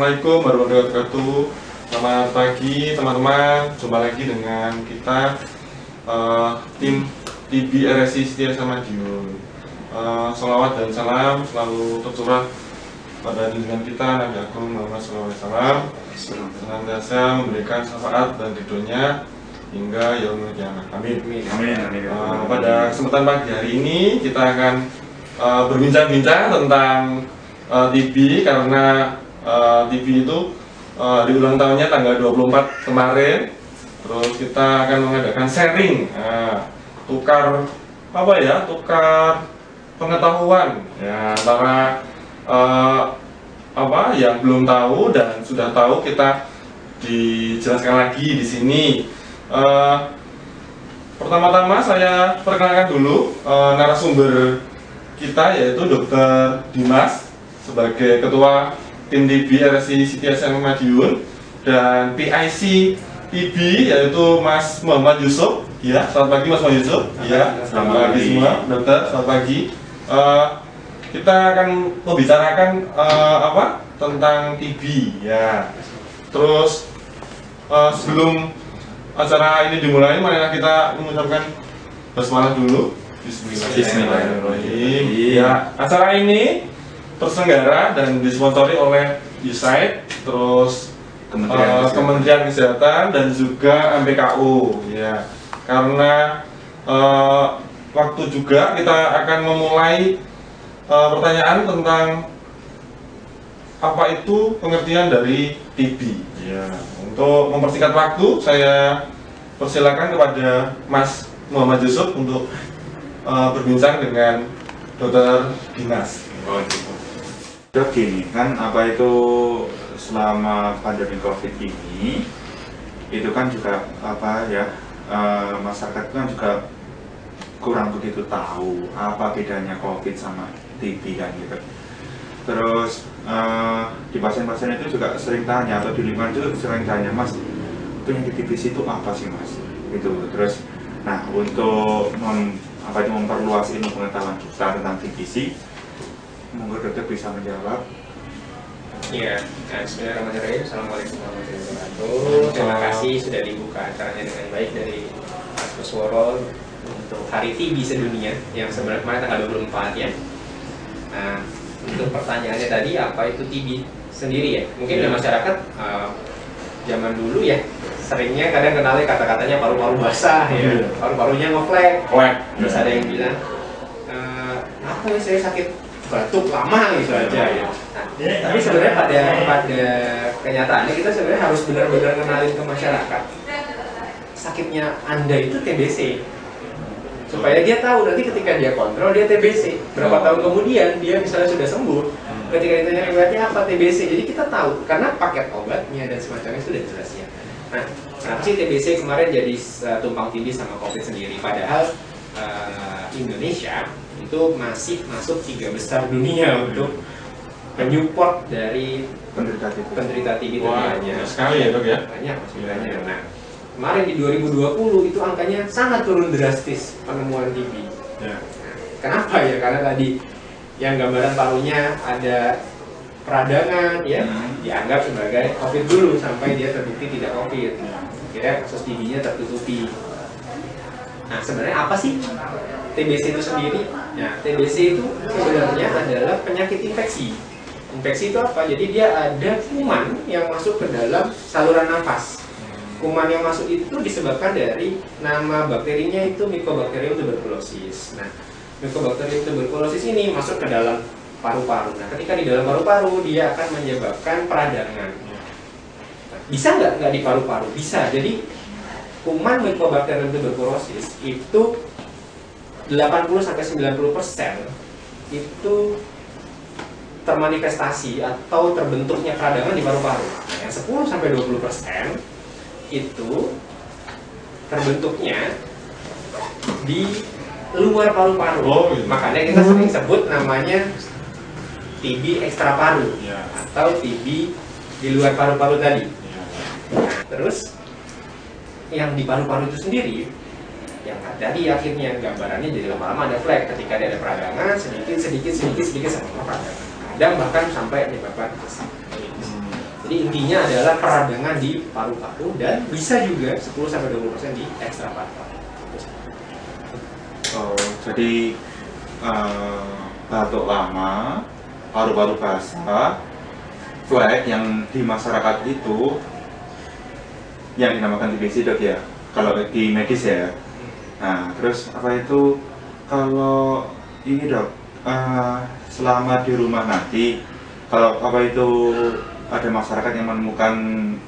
Assalamualaikum warahmatullahi wabarakatuh. Selamat pagi teman-teman. Jumpa lagi dengan kita tim TB RSI Setiasa Madiun. Salawat dan salam selalu tercurah pada junjungan kita Nabi Agung Muhammad SAW, senantiasa memberikan syafaat dan ridhonya hingga yaumul qiyamah. Amin. Pada kesempatan pagi hari ini kita akan berbincang-bincang tentang TB, karena TB itu di ulang tahunnya tanggal 24 kemarin. Terus kita akan mengadakan sharing, tukar pengetahuan ya, antara yang belum tahu dan sudah tahu. Kita dijelaskan lagi di sini. Pertama-tama saya perkenalkan dulu narasumber kita, yaitu Dr. Dimas sebagai Ketua Tim TB RSI Setiasa Madiun, dan PIC TB yaitu Mas Muhammad Yusuf. Ya, selamat pagi Mas Muhammad Yusuf. Ya, selamat pagi semua, Dokter. Selamat pagi. Kita akan membicarakan tentang TB ya. Terus sebelum acara ini dimulai, marilah kita mengucapkan basmalah dulu. Bismillahirrahmanirrahim. Ya, acara ini terselenggara dan disponsori oleh USAID, terus Kementerian Kesehatan dan juga MPKU ya. Karena waktu juga kita akan memulai pertanyaan tentang apa itu pengertian dari TB ya. Untuk mempersingkat waktu, saya persilakan kepada Mas Muhammad Yusuf untuk berbincang dengan Dr. Dimas. Gini kan, apa itu selama pandemi COVID ini itu kan juga masyarakat kan juga kurang begitu tahu apa bedanya COVID sama TB kan gitu. Terus di pasien-pasien itu juga sering tanya, atau di lingkungan itu sering tanya, Mas, penyakit TBC itu apa sih Mas? Gitu. Terus, nah untuk memperluas ilmu pengetahuan kita tentang TBC, monggo dokter bisa menjawab. Iya, bismillahirrahmanirrahim. Assalamualaikum warahmatullahi wabarakatuh. Terima kasih sudah dibuka acaranya dengan baik dari Mas Kusworo untuk Hari TB Sedunia yang sebenarnya kemarin tanggal 24 ya. Nah, untuk pertanyaannya tadi, apa itu TB sendiri ya? Mungkin di masyarakat zaman dulu ya, seringnya kadang kenalnya kata-katanya paru-paru basah ya, paru-parunya ngeflek. Terus ada yang bilang, apa ya, saya sakit batuk lama gitu aja ya. Nah, tapi sebenarnya pada kenyataannya kita sebenarnya harus benar-benar kenalin ke masyarakat sakitnya Anda itu TBC, supaya dia tahu nanti ketika dia kontrol dia TBC, berapa tahun kemudian dia misalnya sudah sembuh, ketika ditanya riwayatnya apa TBC, jadi kita tahu karena paket obatnya dan semacamnya sudah jelas ya. Nah, kenapa sih TBC kemarin jadi tumpang tindih sama COVID sendiri, padahal Indonesia itu masih masuk 3 besar dunia untuk menyupport dari penderita TB. Banyak sekali ya dok ya. Banyak sebenarnya. Nah, kemarin di 2020 itu angkanya sangat turun drastis penemuan TB. Ya. Nah, kenapa ya? Karena tadi yang gambaran parunya ada peradangan ya, dianggap sebagai COVID dulu sampai dia terbukti tidak COVID. Kira kasus TB-nya tertutupi. Nah, sebenarnya apa sih TBC itu sendiri? Nah, TBC itu sebenarnya adalah penyakit infeksi. Infeksi itu apa? Jadi dia ada kuman yang masuk ke dalam saluran nafas. Kuman yang masuk itu disebabkan dari nama bakterinya itu Mycobacterium tuberculosis. Nah, Mycobacterium tuberculosis ini masuk ke dalam paru-paru. Nah, ketika di dalam paru-paru dia akan menyebabkan peradangan. Bisa nggak di paru-paru? Bisa. Jadi kuman Mycobacterium tuberculosis itu 80-90% itu termanifestasi atau terbentuknya peradangan di paru-paru. Nah, yang 10-20% itu terbentuknya di luar paru-paru. Gitu. Makanya kita sering sebut namanya TB ekstra paru atau TB di luar paru-paru tadi. Nah, terus yang di paru-paru itu sendiri, yang tadi akhirnya gambarannya jadi lama-lama ada flek ketika dia ada peradangan, sedikit sampai peradangan. Kadang bahkan sampai menyebabkan Jadi intinya adalah peradangan di paru-paru dan bisa juga 10-20% di ekstraparpar. Oh, jadi batuk lama, paru-paru basah, flek yang di masyarakat itu yang dinamakan TBC dok ya, kalau di medis ya. Nah, terus apa itu kalau ini dok, selama di rumah nanti, kalau apa itu ada masyarakat yang menemukan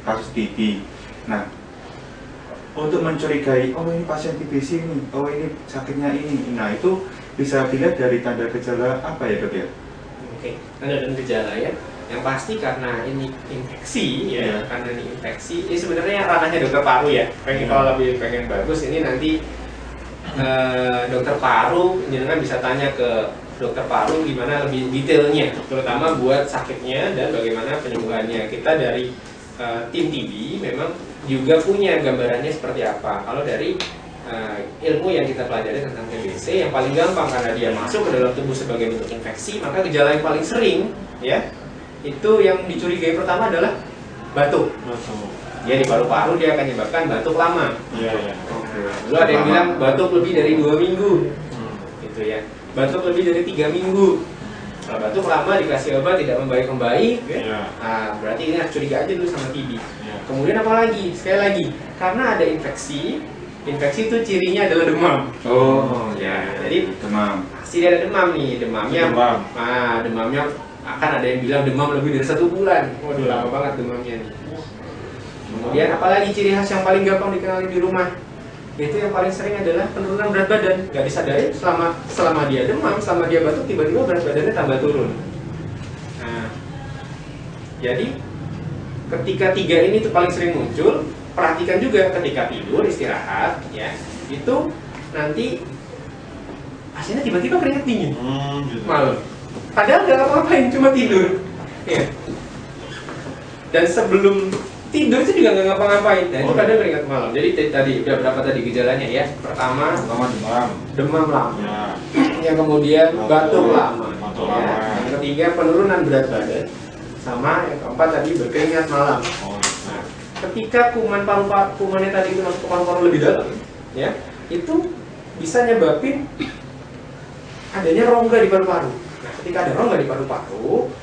kasus TB, nah untuk mencurigai, oh ini pasien TBC ini, oh ini sakitnya ini, nah itu bisa dilihat dari tanda gejala apa ya dok ya? Oke, tanda dan gejala ya. Yang pasti karena ini infeksi ya, karena ini infeksi. Ini sebenarnya ranahnya dokter paru ya. Kalau lebih pengen bagus ini nanti dokter paru, jangan bisa tanya ke dokter paru gimana lebih detailnya, terutama buat sakitnya dan bagaimana penyembuhannya. Kita dari tim TB memang juga punya gambarannya seperti apa. Kalau dari ilmu yang kita pelajari tentang TBC, yang paling gampang karena dia masuk ke dalam tubuh sebagai bentuk infeksi, maka gejala yang paling sering ya itu yang dicurigai pertama adalah batuk. Ya di paru-paru dia akan menyebabkan batuk lama. Lalu ada yang bilang batuk lebih dari 2 minggu, gitu ya. Batuk lebih dari 3 minggu. Kalau batuk lama dikasih obat tidak membaik-membaik, ya. Nah, berarti ini harus curiga aja dulu sama TB. Kemudian apa lagi? Sekali lagi, karena ada infeksi itu cirinya adalah demam. Oh, ya. Jadi demam. Pasti dia ada demam nih, demamnya. Nah, demamnya akan ada yang bilang demam lebih dari 1 bulan. Waduh, lama banget demamnya nih. Kemudian apalagi ciri khas yang paling gampang dikenali di rumah? Itu yang paling sering adalah penurunan berat badan. Gak disadari selama dia demam, selama dia batuk, tiba-tiba berat badannya tambah turun. Nah, jadi ketika 3 ini tuh paling sering muncul, perhatikan juga ketika tidur, istirahat, ya, itu nanti pasiennya tiba-tiba keringat dingin, malam. Padahal nggak ngapa-ngapain, cuma tidur. Ya. Dan sebelum tidur itu juga nggak ngapa-ngapain, dan itu kadang keringat malam. Jadi tadi udah berapa tadi gejalanya ya? Pertama demam lama, yang kemudian batuk lama, ya. Yang ketiga penurunan berat badan, sama yang keempat tadi berkeringat malam. Nah, ketika kumannya tadi itu masuk ke paru-paru lebih dalam, ya, itu bisa nyebabin adanya rongga di paru-paru. Nah, ketika ada rongga di paru-paru,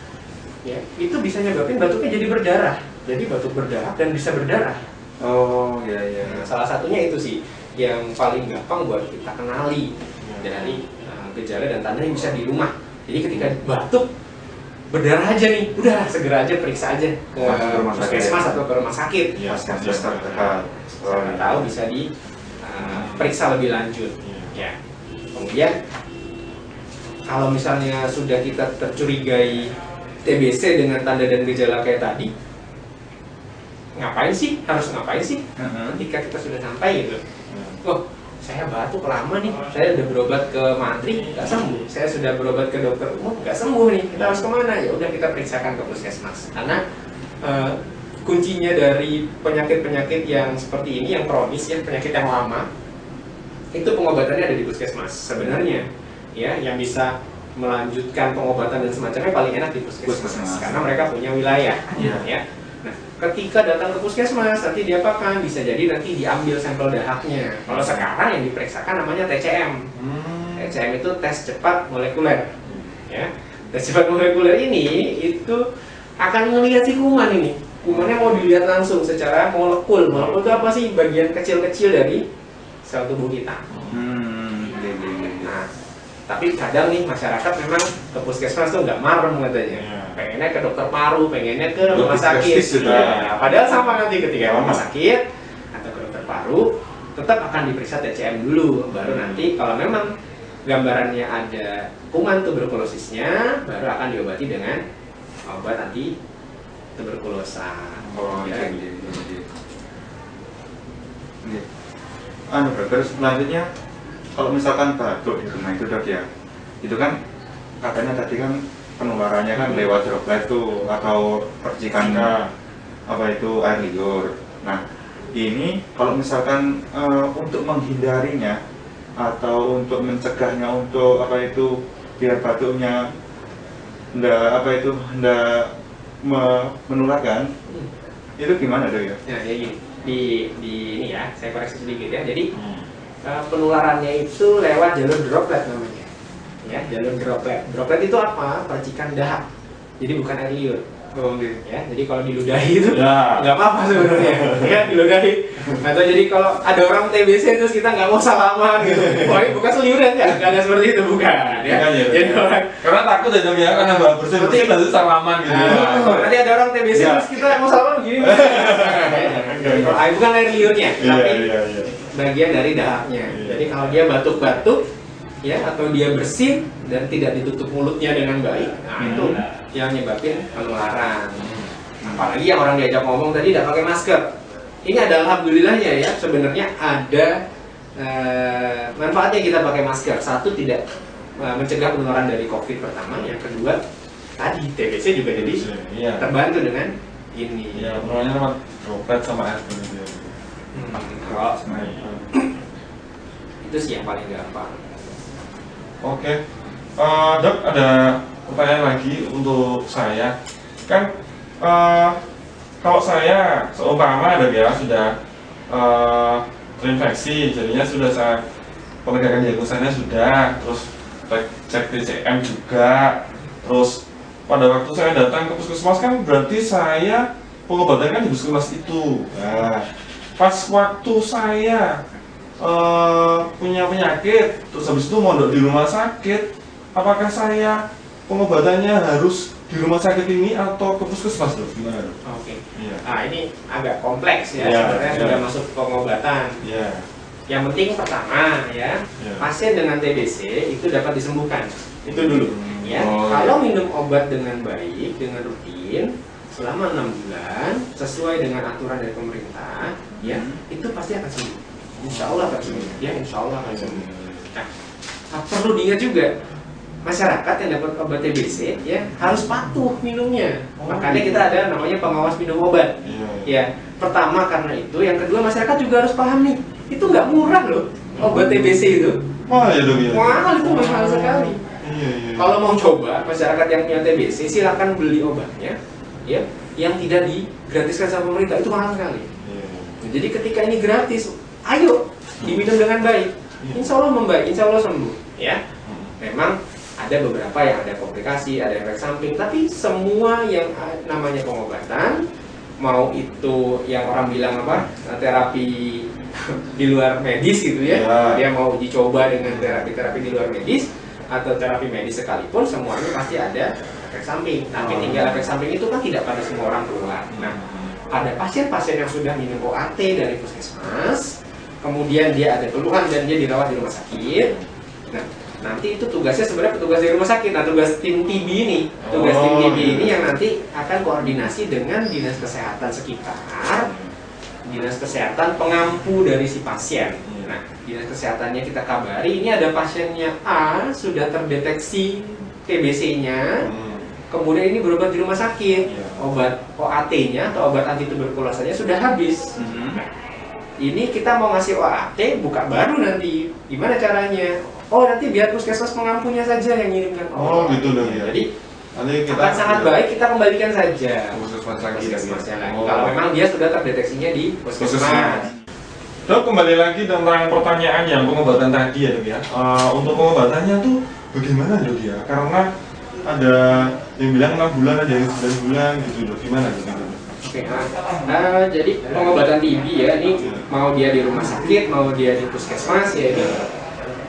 ya, itu bisa nyebabin batuknya jadi berdarah. Jadi batuk berdarah dan bisa berdarah. Oh, iya iya. Nah, salah satunya itu sih yang paling gampang buat kita kenali dari gejala dan tanda yang bisa di rumah. Jadi ketika batuk berdarah aja nih, udah segera aja periksa aja ke puskesmas atau ke rumah sakit. Iya, terdekat. Siapa tahu bisa diperiksa lebih lanjut. Ya. Kemudian kalau misalnya sudah kita tercurigai TBC dengan tanda dan gejala kayak tadi, ngapain sih? Harus ngapain sih? Ketika kita sudah sampai gitu. Oh, saya batuk lama nih, saya udah berobat ke mantri, nggak sembuh. Saya sudah berobat ke dokter umum, nggak sembuh nih. Kita harus kemana? Ya udah kita periksakan ke puskesmas. Karena kuncinya dari penyakit-penyakit yang seperti ini, yang kronis ya, penyakit yang lama, itu pengobatannya ada di puskesmas. Sebenarnya, ya, yang bisa melanjutkan pengobatan dan semacamnya paling enak di puskesmas. Karena mereka punya wilayah, ya. Nah, ketika datang ke puskesmas, nanti diapakan? Bisa jadi nanti diambil sampel dahaknya. Kalau sekarang yang diperiksakan namanya TCM. TCM itu tes cepat molekuler. Ya, tes cepat molekuler ini itu akan melihat si kuman ini. Kumannya mau dilihat langsung secara molekul. Molekul itu apa sih? Bagian kecil-kecil dari sel tubuh kita. Nah, tapi kadang nih masyarakat memang ke puskesmas tuh nggak marem katanya. Pengennya ke dokter paru, pengennya ke rumah sakit. Ya, padahal sama nanti ketika rumah sakit atau ke dokter paru, tetap akan diperiksa TCM dulu. Baru nanti kalau memang gambarannya ada kuman tuberkulosisnya, baru akan diobati dengan obat anti tuberkulosa. Oh, ya. Terus selanjutnya kalau misalkan batuk di rumah itu dok ya, itu kan katanya tadi kan penularannya kan lewat droplet tuh atau percikan apa itu air liur. Nah ini kalau misalkan untuk menghindarinya atau untuk mencegahnya, untuk apa itu biar batuknya ndak menularkan. Itu gimana dok ya? Nah, ya gini, di ini ya, saya koreksi sedikit ya. Jadi penularannya itu lewat jalur droplet namanya. Ya, jalur droplet. Droplet itu apa? Percikan dahak. Jadi bukan air liur. Oh, gitu. Ya, jadi kalau diludahi itu Ya. nggak apa-apa sebenarnya. Ya, diludahi. Atau jadi kalau ada orang TBC terus kita nggak mau salaman gitu. Wah, ini bukan seliuran ya? Nggak ada seperti itu, bukan. Ya. Bukan, ya. Jadi orang Karena takut ya dok ya, karena nggak bersih lalu salaman gitu. nanti ada orang TBC Ya. terus kita mau salaman begini. Kalau air bukan air liurnya, tapi Iya. bagian dari dahaknya. Iya. Jadi kalau dia batuk-batuk ya atau dia bersin dan tidak ditutup mulutnya dengan baik, nah itu yang nyebabin penularan. Apalagi yang orang diajak ngomong tadi tidak pakai masker. Ini adalah alhamdulillahnya ya, sebenarnya ada manfaatnya kita pakai masker. Satu, tidak mencegah penularan dari COVID pertama, yang kedua tadi TBC juga jadi Iya. terbantu dengan ini. Iya, penularannya lewat droplet sama air gitu. Kalau Iya. itu sih yang paling gampang. Oke, dok ada pertanyaan lagi untuk saya. Kan kalau saya seumpama dok ya sudah terinfeksi, jadinya sudah saya penegakan diagnosanya sudah, terus cek TCM juga, terus pada waktu saya datang ke puskesmas kan berarti saya pengobatan kan di puskesmas itu. Nah, pas waktu saya punya penyakit, terus habis itu mondok di rumah sakit, apakah saya pengobatannya harus di rumah sakit ini atau ke puskesmas dok? Gimana dok? Oke. Iya. Nah, ini agak kompleks ya, Iya, sebenarnya iya. sudah masuk pengobatan. Iya. Yang penting pertama ya, Iya. pasien dengan TBC itu dapat disembuhkan. Itu dulu. Ya, Oh, kalau iya. minum obat dengan baik, dengan rutin selama 6 bulan sesuai dengan aturan dari pemerintah, ya itu pasti akan sembuh. Insya Allah akan sembuh. Ya, insya Allah akan sembuh. Nah, perlu diingat juga masyarakat yang dapat obat TBC ya harus patuh minumnya. Oh, Makanya gitu. kita ada namanya pengawas minum obat. Iya. Ya, pertama karena itu, yang kedua masyarakat juga harus paham nih, itu nggak murah loh obat TBC itu. Wah ya dok ya. Mahal, itu mahal sekali. Iya. Kalau mau coba masyarakat yang punya TBC silakan beli obatnya, ya, yang tidak digratiskan sama pemerintah, itu mahal sekali. Iya. Nah, jadi ketika ini gratis, ayo diminum dengan baik. Insya Allah membaik, insya Allah sembuh. Ya, memang ada beberapa yang ada komplikasi, ada efek samping, tapi semua yang namanya pengobatan, mau itu yang orang bilang apa, terapi di luar medis gitu ya, Ya. dia mau uji coba dengan terapi-terapi di luar medis atau terapi medis sekalipun, semuanya pasti ada efek samping. Tapi tinggal efek samping itu kan tidak pada semua orang keluar. Nah, ada pasien-pasien yang sudah minum OAT dari puskesmas, kemudian dia ada keluhan dan dia dirawat di rumah sakit. Nah, nanti itu tugasnya sebenarnya petugas di rumah sakit. Nah, tugas tim TB ini, tugas tim TB ini yang nanti akan koordinasi dengan dinas kesehatan sekitar, dinas kesehatan pengampu dari si pasien. Nah, dinas kesehatannya kita kabari, ini ada pasiennya A sudah terdeteksi TBC-nya, kemudian ini berobat di rumah sakit, obat OAT-nya atau obat anti tuberkulosanya sudah habis. Nah, ini kita mau ngasih OAT buka baru nanti, gimana caranya? Oh, nanti biar puskesmas pengampunya saja yang ngirimkan. Oh, gitu dong ya. Jadi Nanti kita akan sangat baik kita kembalikan saja puskesmas lagi. puskesmasnya lagi. Oh. Kalau memang dia sudah terdeteksinya di puskesmas. Puskesmas. Dok, kembali lagi tentang pertanyaan yang pengobatan tadi ya dok ya. Untuk pengobatannya tuh bagaimana dok ya? Karena ada yang bilang 6 bulan, ada yang 9 bulan gitu dok. Gimana dok? Oke, jadi pengobatan TB ya, ini mau dia di rumah sakit, mau dia di puskesmas ya, ini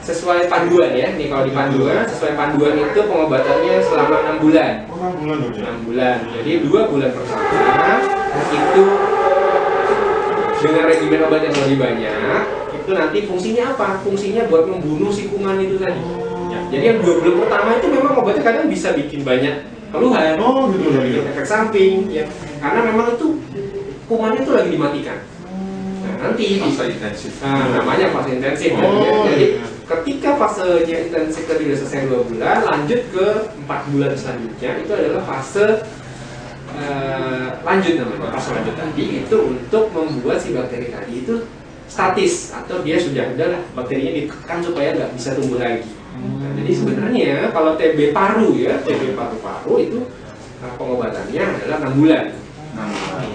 sesuai panduan ya. Nih kalau di panduan, sesuai panduan itu pengobatannya selama 6 bulan. Oh, 6 bulan dok ya? 6 bulan. Jadi 2 bulan pertama itu dengan regimen obat yang lebih banyak, itu nanti fungsinya apa? Fungsinya buat membunuh si kuman itu tadi. Ya, jadi yang 2 bulan pertama itu memang obatnya kadang bisa bikin banyak keluhan, Oh, gitu dok ya? bikin efek samping, ya. Karena memang itu kumannya itu lagi dimatikan. Nah, nanti Masa intensif. namanya fase intensif. Ya. Oh, Jadi iya. ketika fasenya intensif tadi sudah selesai 2 bulan, lanjut ke 4 bulan selanjutnya itu adalah fase lanjut namanya. Fase lanjut tadi itu untuk membuat si bakteri tadi itu statis atau dia sudah udahlah bakterinya ditekan supaya nggak bisa tumbuh lagi. Nah, jadi sebenarnya kalau TB paru ya, TB paru-paru itu pengobatannya adalah 6 bulan.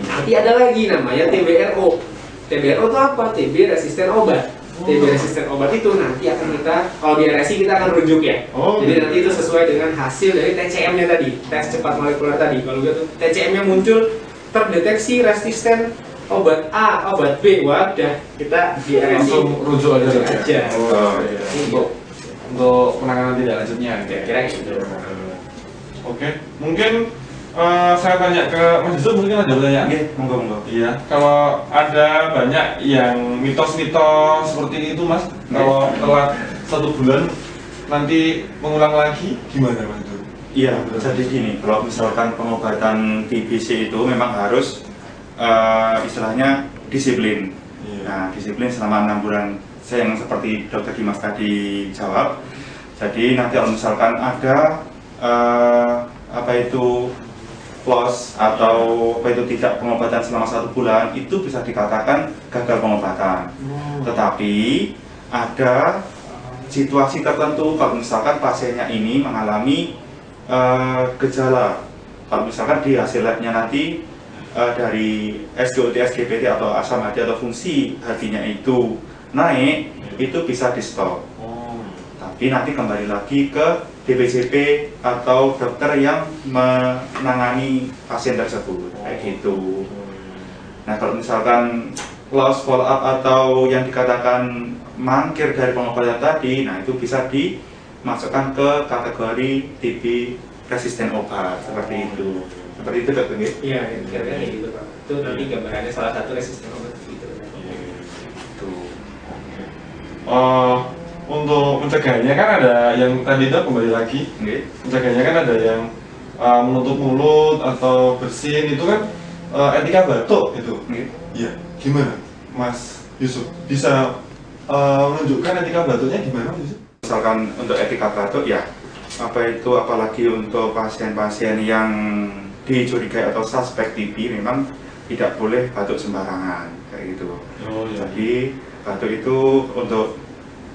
Nanti ada lagi namanya TBRO. TBRO itu apa? TB resisten obat. TB resisten obat itu nanti akan kita, kalau di RSI kita akan rujuk ya. Jadi nanti itu sesuai dengan hasil dari TCM-nya tadi, tes cepat molekuler tadi. Kalau gitu TCM-nya muncul terdeteksi resisten obat A, obat B, wadah kita di RSI langsung rujuk aja. Untuk penanganan tidak lanjutnya. kira-kira gitu. Oke, mungkin saya tanya ke Mas Yusuf, mungkin ada pertanyaan? Monggo. Iya, kalau ada banyak yang mitos-mitos seperti itu Mas, kalau telat 1 bulan nanti mengulang lagi, gimana Mas itu? Iya, jadi gini, kalau misalkan pengobatan TBC itu memang harus istilahnya disiplin. Nah, disiplin selama 6 bulan. Saya yang seperti Dr. Dimas tadi jawab. Jadi nanti kalau misalkan ada loss atau tidak pengobatan selama 1 bulan, itu bisa dikatakan gagal pengobatan. Tetapi ada situasi tertentu kalau misalkan pasiennya ini mengalami gejala, kalau misalkan di hasil labnya nanti dari SGOT, SGPT atau asam hati atau fungsi hatinya itu naik, itu bisa di stop. Tapi nanti kembali lagi ke DPJP atau dokter yang menangani pasien tersebut, kayak gitu. Nah, kalau misalkan loss follow up atau yang dikatakan mangkir dari pengobatan tadi, nah itu bisa dimasukkan ke kategori TB resisten obat, seperti itu. Seperti itu dokter. Iya, kira-kira kayak gitu Pak. Itu nanti gambarannya salah satu resisten obat gitu. Untuk pencegahannya kan ada yang tadi itu kembali lagi. Pencegahannya kan ada yang menutup mulut atau bersin, itu kan etika batuk itu. Iya, gimana Mas Yusuf? Bisa menunjukkan etika batuknya gimana Mas Yusuf? Misalkan untuk etika batuk ya, apalagi untuk pasien-pasien yang dicurigai atau suspek TB, memang tidak boleh batuk sembarangan kayak gitu. Jadi batuk itu untuk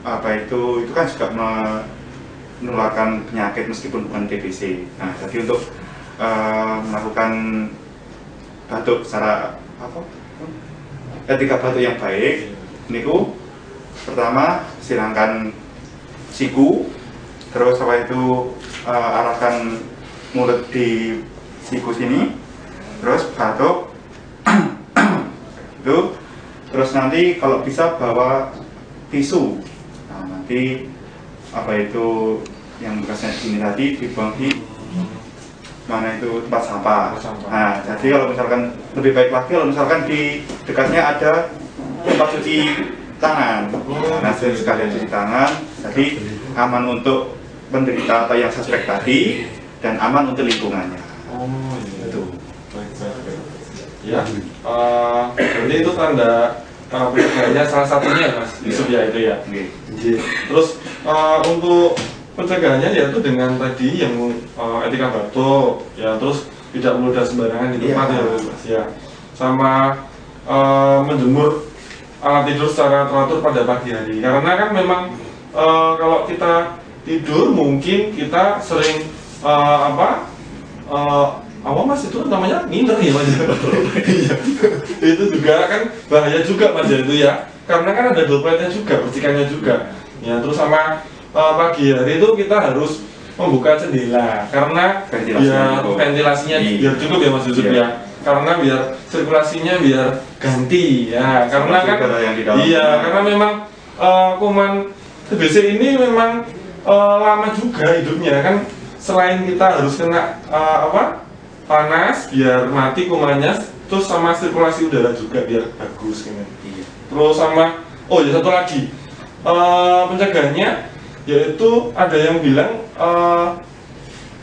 itu kan juga menularkan penyakit meskipun bukan TBC. Nah, jadi untuk melakukan batuk secara etika batuk yang baik, niku pertama silangkan siku, terus arahkan mulut di siku sini, terus batuk itu, terus nanti kalau bisa bawa tisu. Nah, nanti yang bekasnya ini tadi dibuang di mana itu tempat sampah. Nah, jadi kalau misalkan lebih baik lagi kalau misalkan di dekatnya ada tempat cuci tangan. Nah, sekalian cuci tangan, jadi aman untuk penderita atau yang suspek tadi dan aman untuk lingkungannya. Itu. Baik. Ya, berarti itu tanda pencegahannya salah satunya Mas Yusuf ya itu ya. Terus untuk pencegahannya yaitu dengan tadi yang etika batuk ya, terus tidak meludah sembarangan di tempat ya Mas ya, sama menjemur alat tidur secara teratur pada pagi hari, karena kan memang kalau kita tidur mungkin kita sering Mas itu namanya minder ya Mas. Iya. Itu juga kan bahaya juga Mas itu ya. Karena kan ada dropletnya juga, percikannya juga. Ya, terus sama pagi hari itu kita harus membuka jendela karena ventilasinya biar cukup ya Mas Yusuf ya. Karena biar sirkulasinya biar ganti ya. Karena kan karena memang kuman TBC ini memang lama juga hidupnya kan. Selain kita harus kena panas biar mati kumannya, terus sama sirkulasi udara juga biar bagus gitu. Terus sama satu lagi pencegahannya yaitu ada yang bilang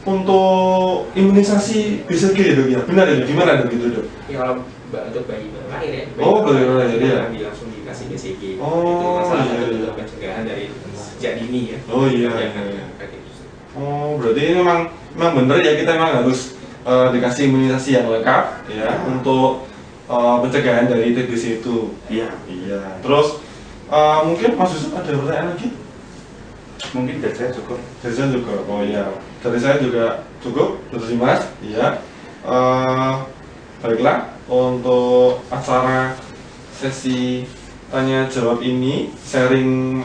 untuk imunisasi BCG ya Dok ya, benar ya, gimana Dok gitu Dok? Ya kalau untuk bayi baru lahir ya. Bayi baru lahir ya. Langsung dikasih BCG. Itu salah satu bentuk pencegahan dari sejak dini ya. Berarti ini memang benar ya, kita memang harus dikasih imunisasi yang lengkap ya untuk pencegahan dari TBC itu. Iya. Terus mungkin Mas Yusuf ada pertanyaan lagi? Mungkin dari saya cukup. Dari saya juga, oh iya, dari saya juga cukup, terus Mas, iya. Baiklah, untuk acara sesi tanya jawab ini, sharing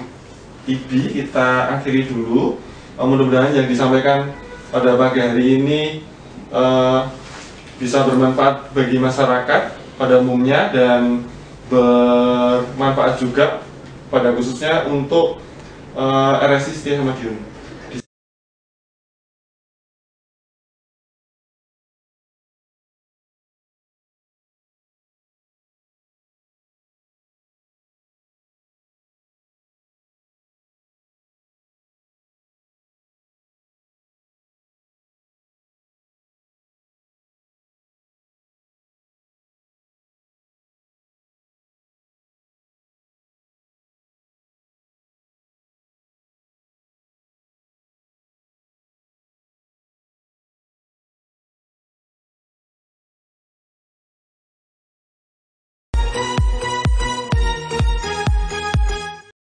TB kita akhiri dulu. Mudah-mudahan yang disampaikan pada pagi hari ini bisa bermanfaat bagi masyarakat pada umumnya dan bermanfaat juga pada khususnya untuk RSI Setia Madiun.